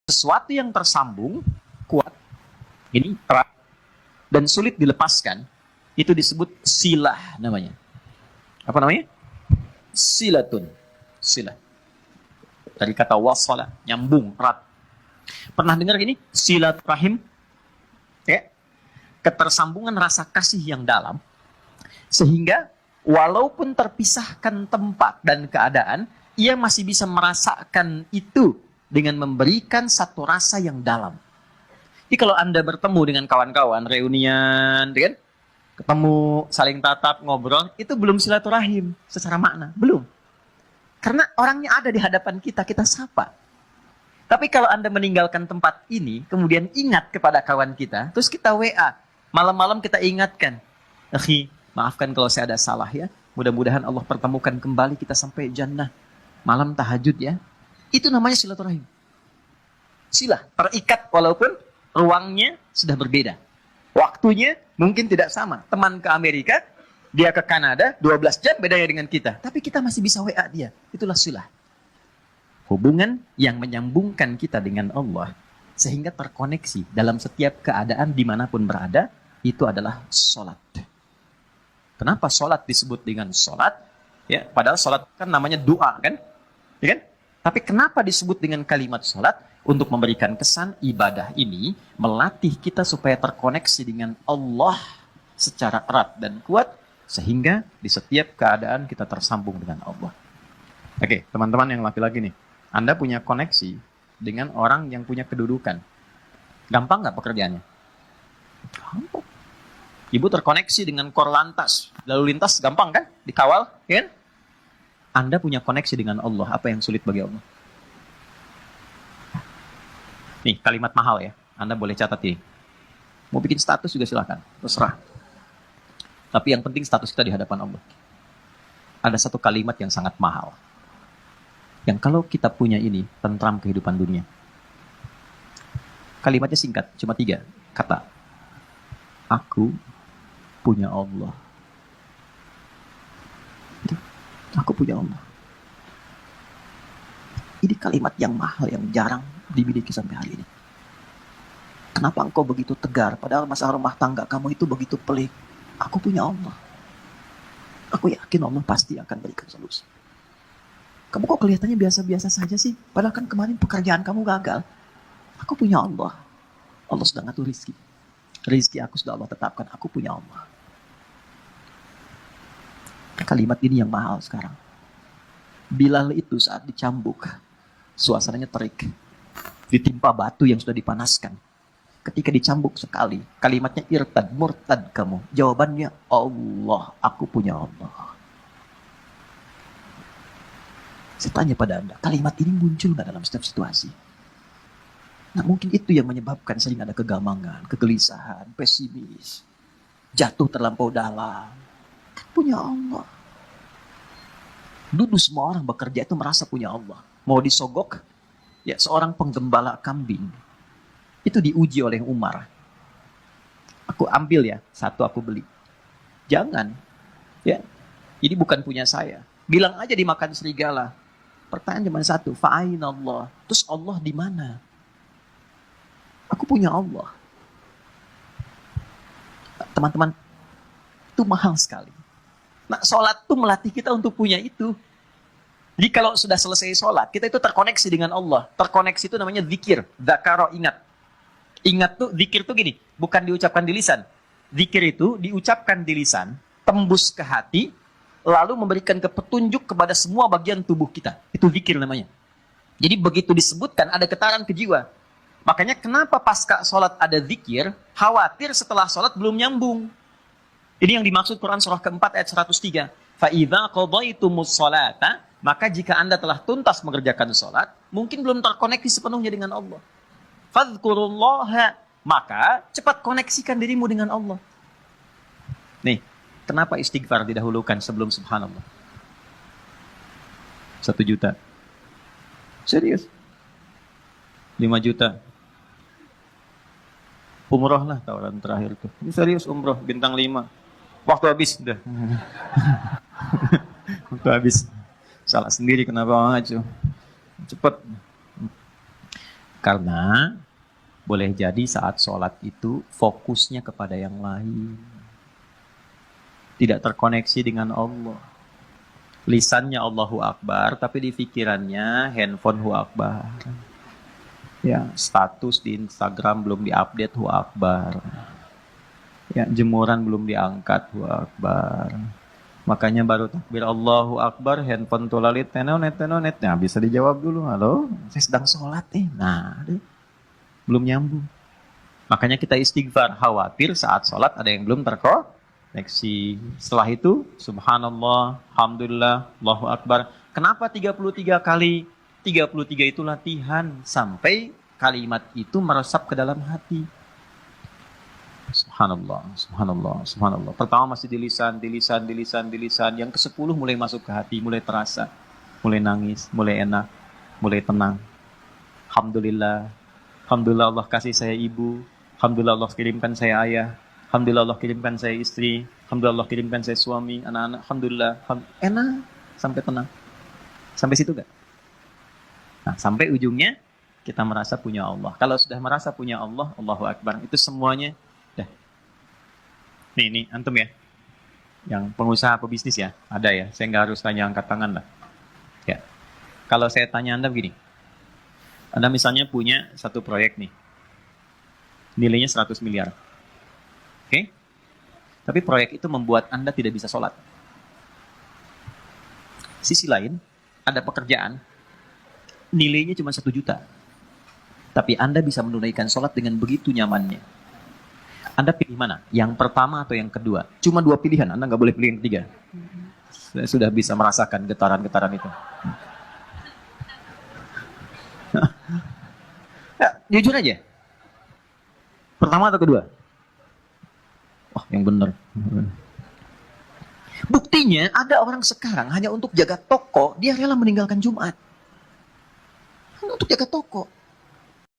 Sesuatu yang tersambung, kuat, ini erat, dan sulit dilepaskan, itu disebut silah namanya. Apa namanya? Silatun. Silah. Dari kata wasala, nyambung, erat. Pernah dengar gini? Silaturahim? Ya. Ketersambungan rasa kasih yang dalam, sehingga walaupun terpisahkan tempat dan keadaan, ia masih bisa merasakan itu dengan memberikan satu rasa yang dalam. Jadi kalau Anda bertemu dengan kawan-kawan, reunian, kan? Ketemu, saling tatap, ngobrol, itu belum silaturahim secara makna. Belum. Karena orangnya ada di hadapan kita, kita sapa. Tapi kalau Anda meninggalkan tempat ini, kemudian ingat kepada kawan kita, terus kita WA, malam-malam kita ingatkan, akhi, maafkan kalau saya ada salah ya, mudah-mudahan Allah pertemukan kembali kita sampai jannah, malam tahajud ya. Itu namanya silaturahim. Silah, terikat walaupun ruangnya sudah berbeda. Waktunya mungkin tidak sama. Teman ke Amerika, dia ke Kanada, 12 jam bedanya dengan kita. Tapi kita masih bisa WA dia. Itulah silah. Hubungan yang menyambungkan kita dengan Allah, sehingga terkoneksi dalam setiap keadaan dimanapun berada, itu adalah sholat. Kenapa sholat disebut dengan sholat? Ya, padahal sholat kan namanya doa, kan? Ya kan? Tapi kenapa disebut dengan kalimat sholat? Untuk memberikan kesan ibadah ini melatih kita supaya terkoneksi dengan Allah secara erat dan kuat, sehingga di setiap keadaan kita tersambung dengan Allah. Oke, teman-teman yang laki-laki nih, Anda punya koneksi dengan orang yang punya kedudukan. Gampang nggak pekerjaannya? Gampang. Ibu terkoneksi dengan Korlantas, lalu lintas gampang kan? Dikawal, kan? Anda punya koneksi dengan Allah, apa yang sulit bagi Allah? Nih, kalimat mahal ya. Anda boleh catat ini. Mau bikin status juga silahkan, terserah. Tapi yang penting status kita di hadapan Allah. Ada satu kalimat yang sangat mahal. Yang kalau kita punya ini, tentram kehidupan dunia. Kalimatnya singkat, cuma 3 kata. Aku punya Allah. Aku punya Allah. Ini kalimat yang mahal, yang jarang dimiliki sampai hari ini. Kenapa engkau begitu tegar, padahal masalah rumah tangga kamu itu begitu pelik? Aku punya Allah. Aku yakin Allah pasti akan berikan solusi. Kamu kok kelihatannya biasa-biasa saja sih? Padahal kan kemarin pekerjaan kamu gagal. Aku punya Allah. Allah sudah ngatur rizki. Rizki aku sudah Allah tetapkan. Aku punya Allah. Kalimat ini yang mahal sekarang. Bilal itu saat dicambuk, suasananya terik. Ditimpa batu yang sudah dipanaskan. Ketika dicambuk sekali, kalimatnya irtad, murtad kamu. Jawabannya, Allah, aku punya Allah. Saya tanya pada Anda, kalimat ini muncul nggak dalam setiap situasi? Nah, mungkin itu yang menyebabkan sering ada kegamangan, kegelisahan, pesimis, jatuh terlampau dalam. Kan punya Allah. Dulu semua orang bekerja itu merasa punya Allah. Mau disogok, ya seorang penggembala kambing. Itu diuji oleh Umar. Aku ambil ya, 1 aku beli. Jangan. Ya, ini bukan punya saya. Bilang aja dimakan serigala. Pertanyaan cuma 1, fa'aina Allah. Terus Allah di mana? Aku punya Allah. Teman-teman, itu mahal sekali. Nah, sholat itu melatih kita untuk punya itu. Jadi kalau sudah selesai sholat, kita itu terkoneksi dengan Allah. Terkoneksi itu namanya zikir. Dzakaro, ingat. Ingat tuh, zikir tuh gini, bukan diucapkan di lisan. Zikir itu diucapkan di lisan, tembus ke hati, lalu memberikan petunjuk kepada semua bagian tubuh kita. Itu zikir namanya. Jadi begitu disebutkan, ada getaran ke jiwa. Makanya kenapa pasca sholat ada zikir, khawatir setelah sholat belum nyambung. Ini yang dimaksud Quran surah keempat ayat 103. Fa'idha qadaytumus sholata, maka jika Anda telah tuntas mengerjakan sholat, mungkin belum terkoneksi sepenuhnya dengan Allah. Fadhkurullaha, maka cepat koneksikan dirimu dengan Allah. Nih, kenapa istighfar didahulukan sebelum subhanallah? 1 juta. Serius? 5 juta. Umroh lah tawaran terakhir tuh. Ini serius umroh, bintang 5. Waktu habis, udah. Waktu habis. Salah sendiri kenapa maju. Cepat. Karena boleh jadi saat sholat itu fokusnya kepada yang lain. Tidak terkoneksi dengan Allah. Lisannya Allahu Akbar, tapi di pikirannya handphone Hu Akbar. Ya, status di Instagram belum diupdate Hu Akbar. Ya, jemuran belum diangkat Hu Akbar. Makanya baru takbir Allahu Akbar, handphone tulalit tenonet. Nah, bisa dijawab dulu, halo, saya sedang sholat Nah, belum nyambung. Makanya kita istighfar, khawatir saat sholat ada yang belum terkoneksi. Setelah itu, subhanallah, alhamdulillah, Allahu Akbar. Kenapa 33 kali? 33 itu latihan sampai kalimat itu meresap ke dalam hati. Subhanallah, subhanallah, subhanallah. Pertama masih di lisan. Yang ke-10 mulai masuk ke hati, mulai terasa, mulai nangis, mulai enak, mulai tenang. Alhamdulillah, alhamdulillah Allah kasih saya ibu, alhamdulillah Allah kirimkan saya ayah, alhamdulillah Allah kirimkan saya istri, alhamdulillah Allah kirimkan saya suami, anak-anak, alhamdulillah, enak, sampai tenang. Sampai situ gak? Nah, sampai ujungnya kita merasa punya Allah. Kalau sudah merasa punya Allah, Allahu Akbar, itu semuanya dah. Nih antum ya, yang pengusaha pebisnis ya, ada ya. Saya nggak harus tanya angkat tangan lah. Ya, kalau saya tanya Anda begini, Anda misalnya punya satu proyek nih, nilainya 100 miliar, oke? Tapi proyek itu membuat Anda tidak bisa sholat. Sisi lain, ada pekerjaan, nilainya cuma 1 juta. Tapi Anda bisa menunaikan sholat dengan begitu nyamannya. Anda pilih mana? Yang pertama atau yang kedua? Cuma 2 pilihan, Anda nggak boleh pilih yang ketiga. Saya sudah bisa merasakan getaran-getaran itu. Ya, jujur aja. Pertama atau kedua? Wah, yang benar. Buktinya ada orang sekarang hanya untuk jaga toko, dia rela meninggalkan Jumat. Hanya untuk jaga toko.